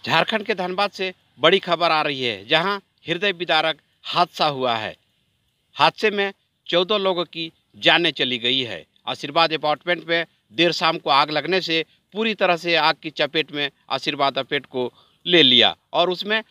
झारखंड के धनबाद से बड़ी खबर आ रही है, जहां हृदय विदारक हादसा हुआ है। हादसे में 14 लोगों की जानें चली गई है। आशीर्वाद अपार्टमेंट में देर शाम को आग लगने से पूरी तरह से आग की चपेट में आशीर्वाद अपार्टमेंट को ले लिया और उसमें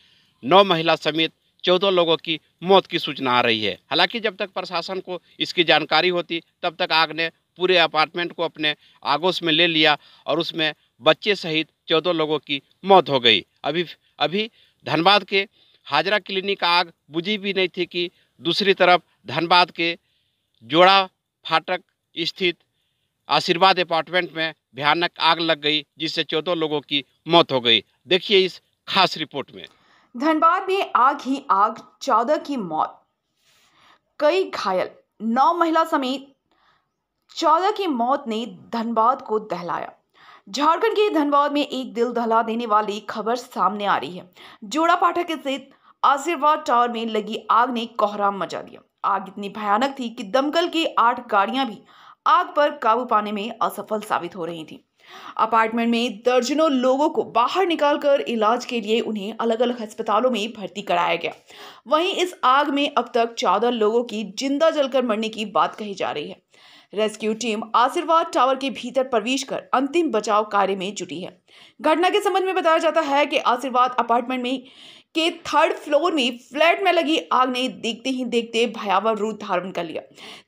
9 महिला समेत 14 लोगों की मौत की सूचना आ रही है। हालांकि जब तक प्रशासन को इसकी जानकारी होती तब तक आग ने पूरे अपार्टमेंट को अपने आगोश में ले लिया और उसमें बच्चे सहित 14 लोगों की मौत हो गई। अभी धनबाद के हाजरा क्लिनिक आग बुझी भी नहीं थी कि दूसरी तरफ धनबाद के जोड़ा फाटक स्थित आशीर्वाद अपार्टमेंट में भयानक आग लग गई, जिससे 14 लोगों की मौत हो गई। देखिए इस खास रिपोर्ट में। धनबाद में आग ही आग, 14 की मौत, कई घायल, 9 महिला समेत 14 की मौत ने धनबाद को दहलाया। झारखंड के धनबाद में एक दिल दहला देने वाली खबर सामने आ रही है। जोड़ा पाठक स्थित आशीर्वाद टावर में लगी आग ने कोहराम मचा दिया। आग इतनी भयानक थी कि दमकल की 8 गाड़ियां भी आग पर काबू पाने में असफल साबित हो रही थी। अपार्टमेंट में दर्जनों लोगों को बाहर निकालकर इलाज के लिए उन्हें अलग अलग अस्पतालों में भर्ती कराया गया। वहीं इस आग में अब तक 14 लोगों की जिंदा जलकर मरने की बात कही जा रही है। रेस्क्यू टीम आशीर्वाद टावर के भीतर प्रवेश कर अंतिम बचाव कार्य में जुटी है। घटना के संबंध में बताया जाता है कि आशीर्वाद अपार्टमेंट में के 3rd फ्लोर में फ्लैट में लगी आग ने देखते ही देखते भयावह रूप धारण कर लिया।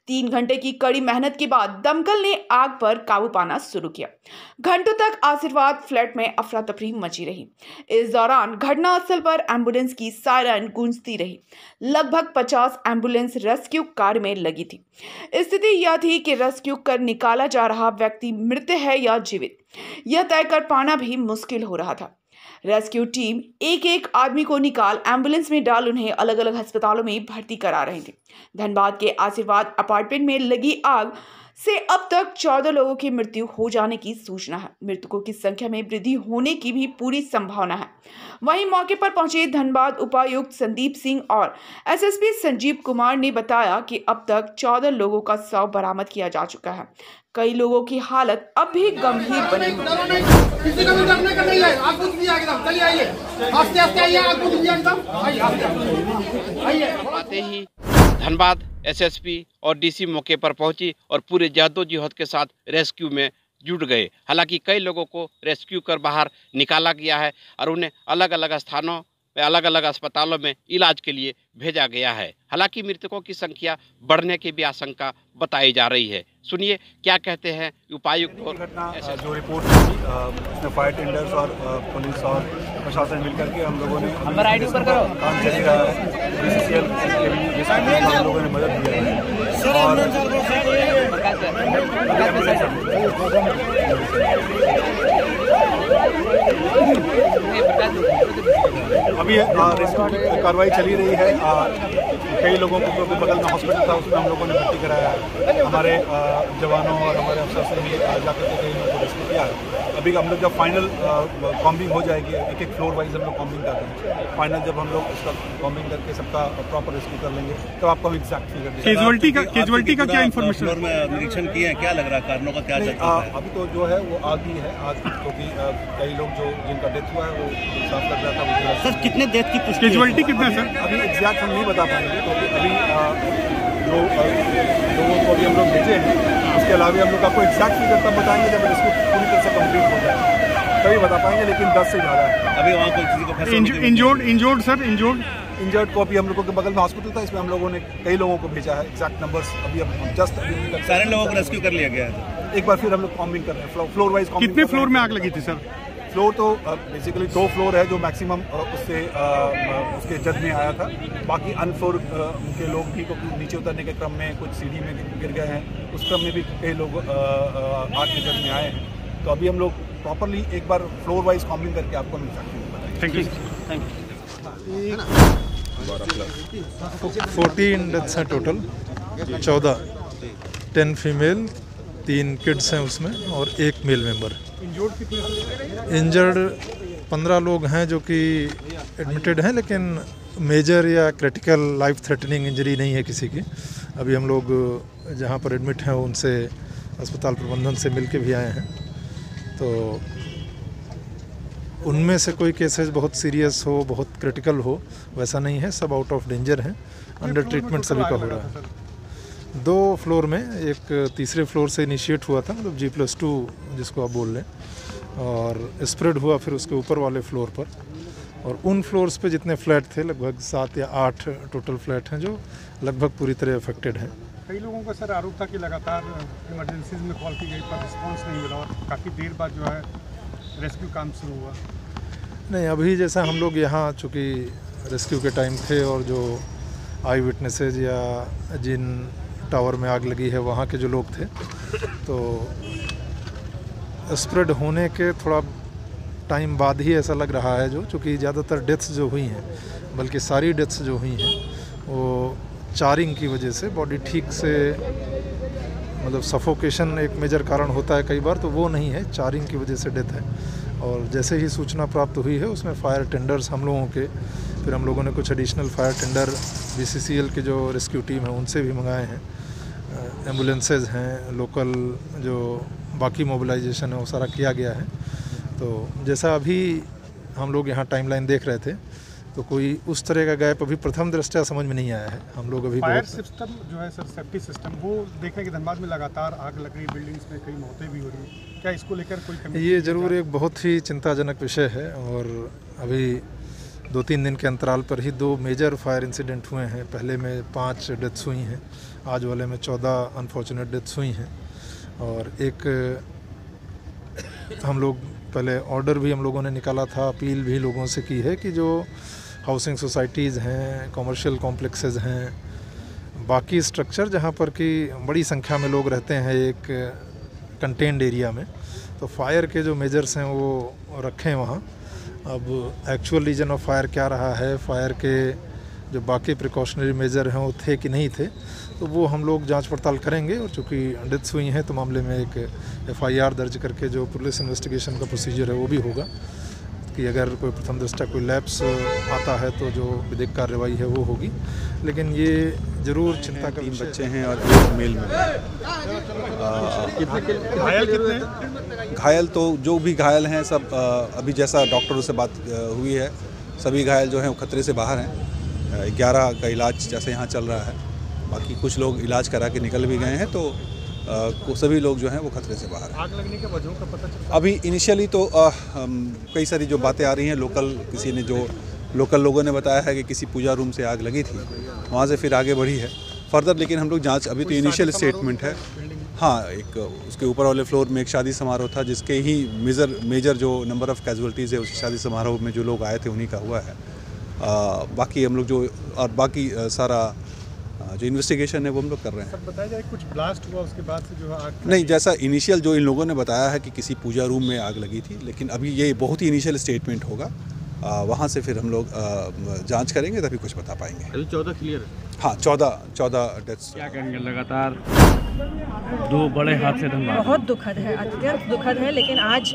3 घंटे की कड़ी मेहनत के बाद दमकल ने आग पर काबू पाना शुरू किया। घंटों तक आशीर्वाद फ्लैट में अफरा तफरी मची रही। इस दौरान घटनास्थल पर एम्बुलेंस की सायरन गूंजती रही। लगभग 50 एम्बुलेंस रेस्क्यू कार्य में लगी थी। स्थिति यह थी कि रेस्क्यू कर निकाला जा रहा व्यक्ति मृत है या जीवित, यह तय कर पाना भी मुश्किल हो रहा था। रेस्क्यू टीम एक एक आदमी को निकाल एम्बुलेंस में डाल उन्हें अलग अलग अस्पतालों में भर्ती करा रही थी। धनबाद के आशीर्वाद अपार्टमेंट में लगी आग से अब तक 14 लोगों की मृत्यु हो जाने की सूचना है। मृतकों की संख्या में वृद्धि होने की भी पूरी संभावना है। वहीं मौके पर पहुंचे धनबाद उपायुक्त संदीप सिंह और एसएसपी संजीव कुमार ने बताया कि अब तक 14 लोगों का शव बरामद किया जा चुका है। कई लोगों की हालत अब भी गंभीर बनी हुई है। धनबाद एसएसपी और डीसी मौके पर पहुंची और पूरे जद्दोजहद के साथ रेस्क्यू में जुट गए। हालांकि कई लोगों को रेस्क्यू कर बाहर निकाला गया है और उन्हें अलग अलग स्थानों में अलग अलग अस्पतालों में इलाज के लिए भेजा गया है। हालांकि मृतकों की संख्या बढ़ने की भी आशंका बताई जा रही है। सुनिए क्या कहते हैं उपायुक्त और जो रिपोर्ट उसमें फायर टेंडर्स और पुलिस और प्रशासन मिलकर के हम लोगों ने काम चल रहा है। BCCL हम लोगों ने मदद दिया है और अभी रेस्क्यू की कार्रवाई चली रही है। कई लोगों को बगल में हॉस्पिटल था, उसमें हम लोगों ने भर्ती कराया है। हमारे जवानों और हमारे अफसर से भी जाकर के कई लोगों को रेस्क्यू किया है। अभी हम लोग जब फाइनल कॉम्बिंग हो जाएगी, एक एक फ्लोर वाइज हम लोग कॉम्बिंग करते हैं। फाइनल जब हम लोग उसका कॉम्बिंग करके सबका प्रॉपर रेस्क्यू कर लेंगे तो आपको हम एग्जैक्ट फिगर देंगे। कैजुअल्टी का क्या इन्फॉर्मेशन निरीक्षण किया है, क्या लग रहा है, कारणों का क्या चलता है? अभी तो जो है वो आग ही है। आग क्योंकि कई लोग जो जिनका डेथ हुआ है वो साफ लग रहा था। सर कितने डेथ की पुष्टि? कैजुअल्टी कितना सर? अभी एग्जैक्ट हम नहीं बता पाएंगे क्योंकि अभी जो लोगों को अभी हम लोग भेजे हैं, उसके अलावा हम लोग आपको एग्जैक्ट फिगर तब बताएंगे जब इसको पूरी तरह से कंप्लीट हो जाए तभी बता पाएंगे, लेकिन 10 से ज़्यादा है। अभी वहाँ कोई किसी को इंजर्ड को अभी हम लोगों के बगल में हॉस्पिटल था, इसमें हम लोगों ने कई लोगों को भेजा है। एग्जैक्ट नंबर्स अभी हम जस्ट सारे लोगों को रेस्क्यू कर लिया गया है। एक बार फिर हम लोग कॉम्बिंग कर रहे हैं, फ्लोर वाइज। कितने फ्लोर में आग लगी थी सर? फ्लोर तो बेसिकली 2 फ्लोर है जो मैक्सिमम उससे उसके जद में आया था। बाकी अनफ्लोर के लोग भी नीचे उतरने के क्रम में कुछ सीढ़ी में गिर गए हैं, उस क्रम में भी कई लोग आग के जद में आए हैं। तो अभी हम लोग प्रॉपरली एक बार फ्लोर वाइज कॉम्बिंग करके आपको मिल सकते हैं। Thank you. 14 डेथ्स हैं टोटल, 14, 10 फीमेल, 3 किड्स हैं उसमें और 1 मेल मेंबर। इंजर्ड 15 लोग हैं जो कि एडमिटेड हैं, लेकिन मेजर या क्रिटिकल लाइफ थ्रेटनिंग इंजरी नहीं है किसी की। अभी हम लोग जहाँ पर एडमिट हैं उनसे अस्पताल प्रबंधन से मिल के भी आए हैं। तो उनमें से कोई केसेस बहुत सीरियस हो, बहुत क्रिटिकल हो, वैसा नहीं है। सब आउट ऑफ डेंजर हैं, अंडर ट्रीटमेंट सभी का हो रहा है। 2 फ्लोर में, एक तीसरे फ्लोर से इनिशिएट हुआ था, मतलब G+2 जिसको आप बोल रहे हैं, और स्प्रेड हुआ फिर उसके ऊपर वाले फ्लोर पर। और उन फ्लोर्स पे जितने फ्लैट थे, लगभग 7 या 8 टोटल फ्लैट हैं जो लगभग पूरी तरह अफेक्टेड हैं। कई लोगों का सर आरोप था कि लगातार इमरजेंसीज में कॉल की गई पर रिस्पांस नहीं मिला और काफ़ी देर बाद जो है रेस्क्यू काम शुरू हुआ। नहीं, अभी जैसा हम लोग यहाँ चूँकि रेस्क्यू के टाइम थे और जो आई विटनेसेज या जिन टावर में आग लगी है वहाँ के जो लोग थे, तो स्प्रेड होने के थोड़ा टाइम बाद ही ऐसा लग रहा है, जो चूँकि ज़्यादातर डेथ्स जो हुई हैं, बल्कि सारी डेथ्स जो हुई हैं वो चारिंग की वजह से, बॉडी ठीक से, मतलब सफोकेशन एक मेजर कारण होता है कई बार, तो वो नहीं है, चारिंग की वजह से डेथ है। और जैसे ही सूचना प्राप्त हुई है उसमें फायर टेंडर्स हम लोगों के, फिर हम लोगों ने कुछ एडिशनल फायर टेंडर BCCL की जो रेस्क्यू टीम है उनसे भी मंगाए हैं, एम्बुलेंसेज हैं, लोकल जो बाकी मोबिलाइजेशन है वो सारा किया गया है। तो जैसा अभी हम लोग यहाँ टाइमलाइन देख रहे थे, तो कोई उस तरह का गैप अभी प्रथम दृष्टया समझ में नहीं आया है। हम लोग अभी फायर सिस्टम जो है सर, सेफ्टी सिस्टम, वो देखें कि धनबाद में लगातार आग लग रही, बिल्डिंग्स में कई मौतें भी हो रही हैं, क्या इसको लेकर कोई कमी? ये ज़रूर एक बहुत ही चिंताजनक विषय है। और अभी 2-3 दिन के अंतराल पर ही 2 मेजर फायर इंसिडेंट हुए हैं। पहले में 5 डेथ्स हुई हैं, आज वाले में 14 अनफॉर्चुनेट डेथ्स हुई हैं। और एक हम लोग पहले ऑर्डर भी हम लोगों ने निकाला था, अपील भी लोगों से की है कि जो हाउसिंग सोसाइटीज़ हैं, कमर्शियल कॉम्प्लेक्सेस हैं, बाकी स्ट्रक्चर जहाँ पर कि बड़ी संख्या में लोग रहते हैं एक कंटेन्ड एरिया में, तो फायर के जो मेजर्स हैं वो रखें वहाँ। अब एक्चुअल रीजन ऑफ फायर क्या रहा है, फायर के जो बाकी प्रिकॉशनरी मेजर हैं वो थे कि नहीं थे, तो वो हम लोग जांच पड़ताल करेंगे। और चूँकि डेथ्स हुई हैं तो मामले में एक FIR दर्ज करके जो पुलिस इन्वेस्टिगेशन का प्रोसीजर है वो भी होगा, कि अगर कोई प्रथम दृष्टया कोई लैप्स आता है तो जो विधिक कार्रवाई है वो होगी। लेकिन ये ज़रूर चिंता का 3 बच्चे हैं और 1 मेल में। घायल कितने हैं? घायल तो जो भी घायल हैं सब अभी जैसा डॉक्टरों से बात हुई है, सभी घायल जो हैं वो खतरे से बाहर हैं। 11 का इलाज जैसे यहाँ चल रहा है, बाकी कुछ लोग इलाज करा के निकल भी गए हैं, तो सभी लोग जो हैं वो खतरे से बाहर हैं। आग लगने के वजहों का पता चला? अभी इनिशियली तो कई सारी जो बातें आ रही हैं, लोकल लोगों ने बताया है कि किसी पूजा रूम से आग लगी थी, वहाँ से फिर आगे बढ़ी है फर्दर, लेकिन हम लोग जांच, अभी तो इनिशियल स्टेटमेंट है। हाँ, एक उसके ऊपर वाले फ्लोर में एक शादी समारोह था, जिसके ही मेजर जो नंबर ऑफ़ कैजुअल्टीज़ है उस शादी समारोह में जो लोग आए थे उन्हीं का हुआ है। बाकी हम लोग जो और बाकी सारा जो इन्वेस्टिगेशन है वो हम लोग कर रहे हैं। सर बताया जाए कुछ ब्लास्ट हुआ उसके बाद से जो है आग? नहीं, जैसा इनिशियल जो इन लोगों ने बताया है कि किसी पूजा रूम में आग लगी थी, लेकिन अभी ये बहुत ही इनिशियल स्टेटमेंट होगा, वहाँ से फिर हम लोग जांच करेंगे तभी कुछ बता पाएंगे। अभी 14 क्लियर है। हाँ, 14 डेथ्स। क्या कहेंगे, लगातार 2 बड़े हादसे धनबाद? बहुत दुखद है, अत्यंत दुखद है, लेकिन आज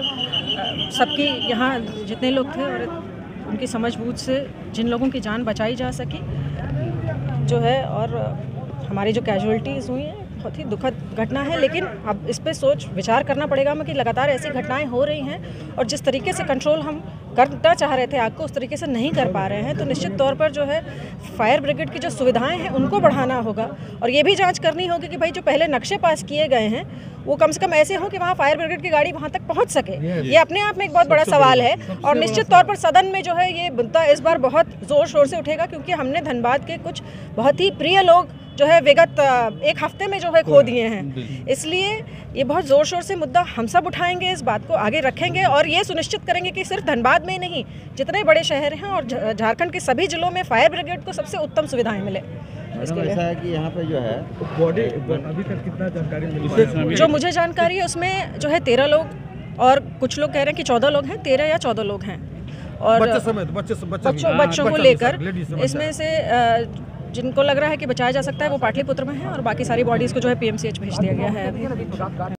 सबकी यहाँ जितने लोग थे और उनकी समझबूझ से जिन लोगों की जान बचाई जा सकी जो है, और हमारी जो कैजुअल्टीज़ हुई हैं, बहुत ही दुखद घटना है। लेकिन अब इस पे सोच विचार करना पड़ेगा हमें कि लगातार ऐसी घटनाएं हो रही हैं और जिस तरीके से कंट्रोल हम करना चाह रहे थे आग को, उस तरीके से नहीं कर पा रहे हैं। तो निश्चित तौर पर जो है फायर ब्रिगेड की जो सुविधाएं हैं उनको बढ़ाना होगा, और ये भी जांच करनी होगी कि भाई जो पहले नक्शे पास किए गए हैं वो कम से कम ऐसे हों कि वहाँ फायर ब्रिगेड की गाड़ी वहाँ तक पहुँच सके। ये अपने आप में एक बहुत बड़ा सवाल है, और निश्चित तौर पर सदन में जो है ये मुद्दा इस बार बहुत ज़ोर शोर से उठेगा, क्योंकि हमने धनबाद के कुछ बहुत ही प्रिय लोग जो है विगत 1 हफ्ते में जो है खो दिए हैं। इसलिए ये बहुत ज़ोर शोर से मुद्दा हम सब उठाएंगे, इस बात को आगे रखेंगे और ये सुनिश्चित करेंगे कि सिर्फ धनबाद में नहीं, जितने बड़े शहर हैं और झारखंड के सभी जिलों में फायर ब्रिगेड को सबसे उत्तम सुविधाएं मिले। ऐसा है कि यहाँ पे जो है बॉडी अभी तक कितना जानकारी मिली? जो मुझे जानकारी है उसमें जो है 13 लोग, और कुछ लोग कह रहे हैं कि 14 लोग हैं, 13 या 14 लोग हैं। और बच्चों को लेकर इसमें से जिनको लग रहा है कि बचाया जा सकता है वो पाटलिपुत्र में है, और बाकी सारी बॉडीज़ को जो है PMCH भेज दिया गया है अभी।